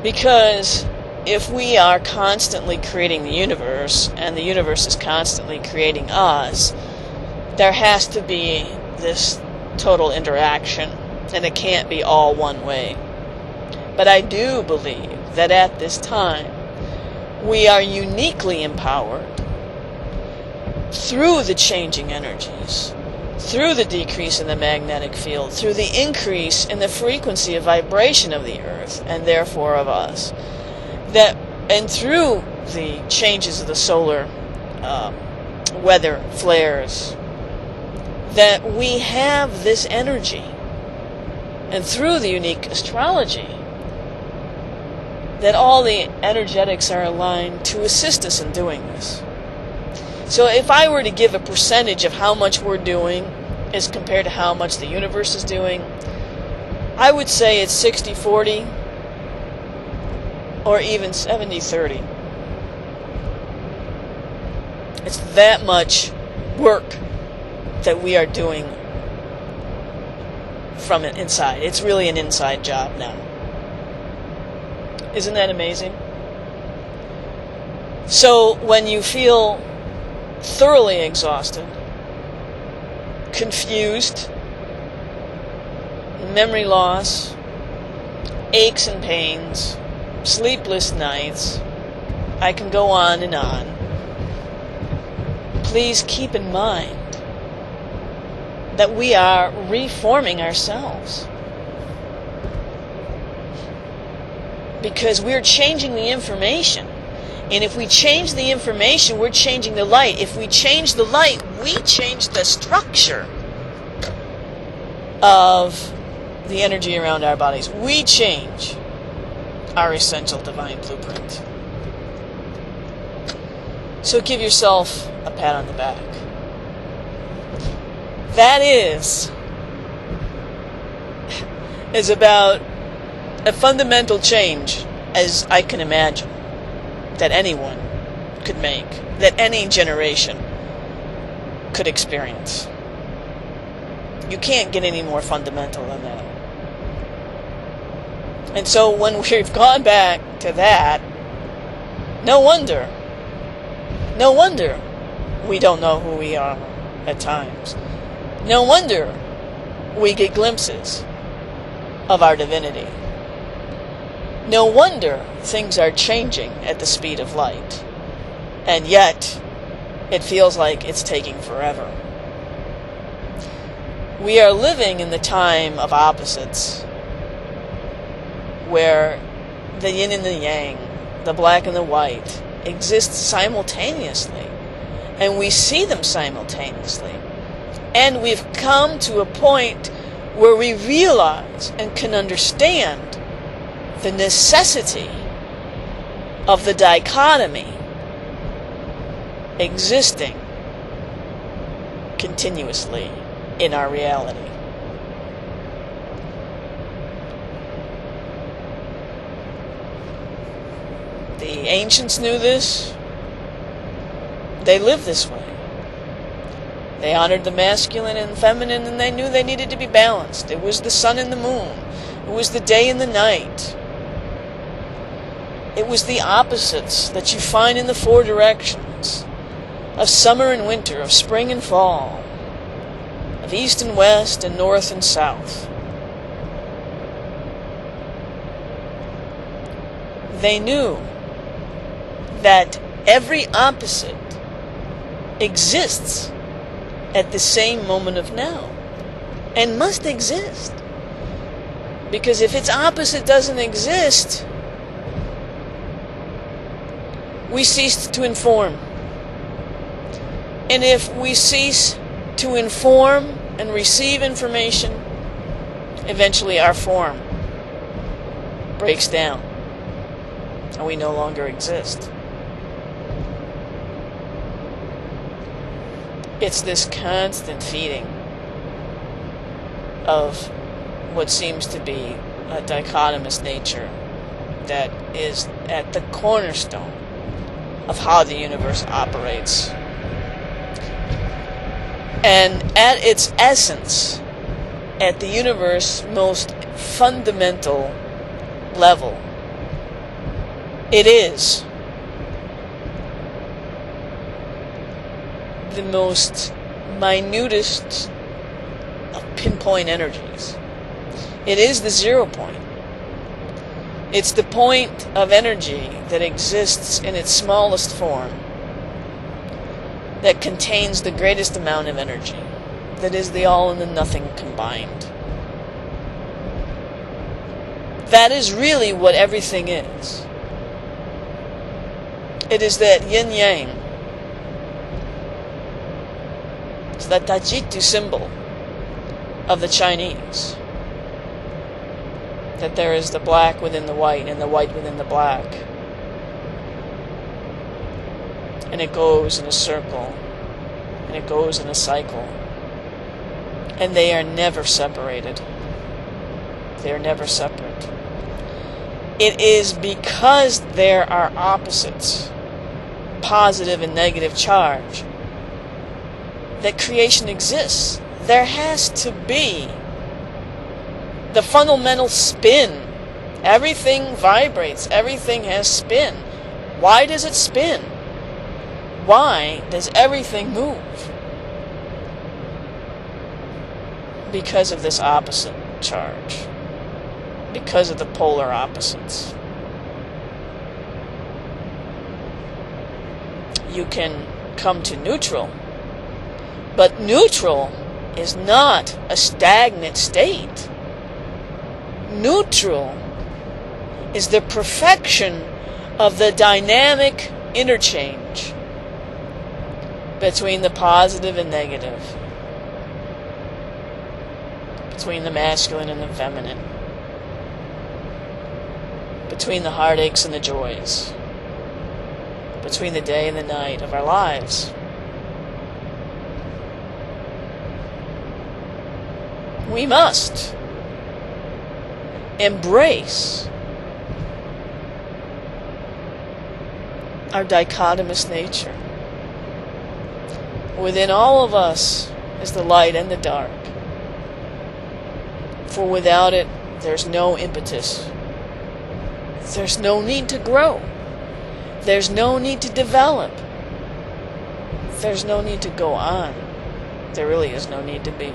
Because if we are constantly creating the universe, and the universe is constantly creating us, there has to be this total interaction, and it can't be all one way. But I do believe that at this time, we are uniquely empowered through the changing energies, through the decrease in the magnetic field, through the increase in the frequency of vibration of the earth, and therefore of us, and through the changes of the solar weather flares, that we have this energy, and through the unique astrology, that all the energetics are aligned to assist us in doing this. So if I were to give a percentage of how much we're doing as compared to how much the universe is doing, I would say it's 60-40 or even 70-30. It's that much work that we are doing from it inside. It's really an inside job now. Isn't that amazing? So when you feel thoroughly exhausted, confused, memory loss, aches and pains, sleepless nights, I can go on and on. Please keep in mind that we are reforming ourselves. Because we're changing the information. And if we change the information, we're changing the light. If we change the light, we change the structure of the energy around our bodies. We change our essential divine blueprint. So give yourself a pat on the back. That is about a fundamental change as I can imagine that anyone could make, that any generation could experience. You can't get any more fundamental than that. And so when we've gone back to that, no wonder we don't know who we are at times. No wonder we get glimpses of our divinity. No wonder things are changing at the speed of light. And yet, it feels like it's taking forever. We are living in the time of opposites, where the yin and the yang, the black and the white, exist simultaneously. And we see them simultaneously. And we've come to a point where we realize and can understand the necessity of the dichotomy existing continuously in our reality. The ancients knew this. They lived this way. They honored the masculine and feminine, and they knew they needed to be balanced. It was the sun and the moon. It was the day and the night. It was the opposites that you find in the four directions of summer and winter, of spring and fall, of east and west, and north and south. They knew that every opposite exists at the same moment of now, and must exist. Because if its opposite doesn't exist, we cease to inform. And if we cease to inform and receive information, eventually our form breaks down, and we no longer exist. It's this constant feeding of what seems to be a dichotomous nature that is at the cornerstone of how the universe operates. And at its essence, at the universe's most fundamental level, It is the most minutest of pinpoint energies. It is the 0 point. It's the point of energy that exists in its smallest form, that contains the greatest amount of energy, that is the all and the nothing combined. That is really what everything is. It is that yin-yang. It's that Tajitu symbol of the Chinese. That there is the black within the white and the white within the black. And it goes in a circle. And it goes in a cycle. And they are never separated. They are never separate. It is because there are opposites, positive and negative charge, that creation exists. There has to be the fundamental spin. Everything vibrates. Everything has spin. Why does it spin? Why does everything move? Because of this opposite charge. Because of the polar opposites. You can come to neutral, but neutral is not a stagnant state. Neutral is the perfection of the dynamic interchange between the positive and negative, between the masculine and the feminine, between the heartaches and the joys, between the day and the night of our lives. We must embrace our dichotomous nature. Within all of us is the light and the dark. For without it, there's no impetus. There's no need to grow. There's no need to develop. There's no need to go on. There really is no need to be.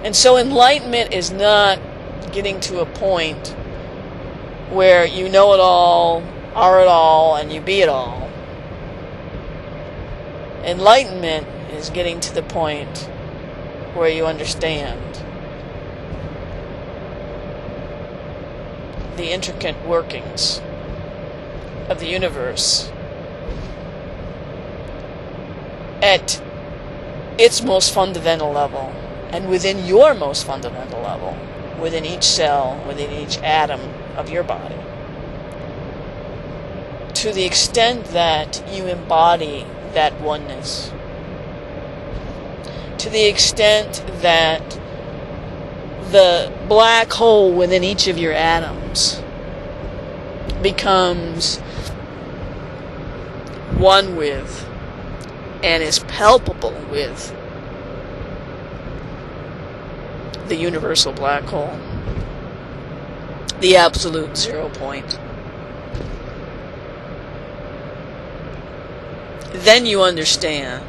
And so enlightenment is not getting to a point where you know it all, are it all, and you be it all. Enlightenment is getting to the point where you understand the intricate workings of the universe at its most fundamental level, and within your most fundamental level, within each cell, within each atom of your body. To the extent that you embody that oneness, to the extent that the black hole within each of your atoms becomes one with and is palpable with the universal black hole, the absolute 0 point, then you understand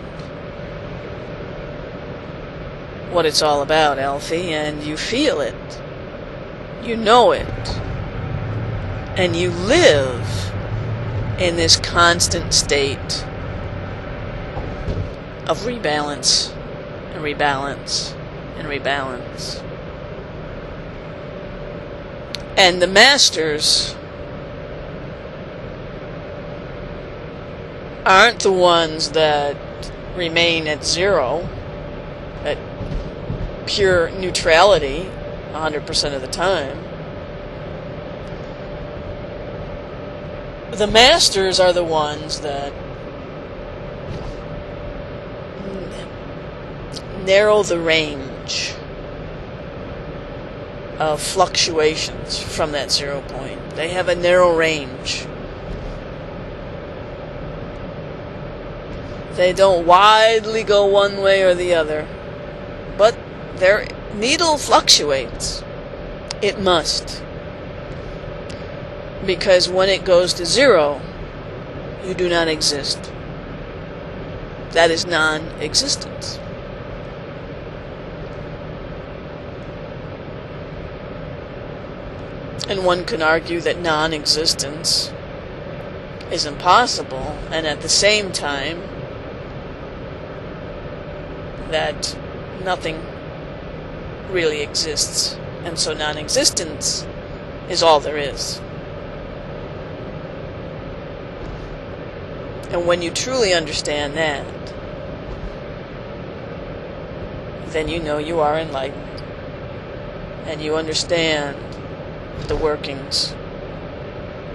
what it's all about, Alfie, and you feel it, you know it, and you live in this constant state of rebalance and rebalance and rebalance. And the masters aren't the ones that remain at 0, at pure neutrality 100% of the time. The masters are the ones that narrow the range of fluctuations from that 0 point. They have a narrow range. They don't widely go one way or the other, but their needle fluctuates. It must. Because when it goes to zero, you do not exist. That is non-existence. And one can argue that non-existence is impossible, and at the same time that nothing really exists, and so non-existence is all there is. And when you truly understand that, then you know you are enlightened, and you understand the workings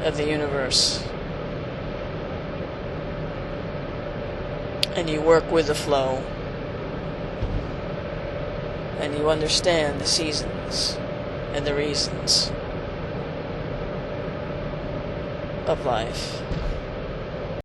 of the universe, and you work with the flow, and you understand the seasons and the reasons of life.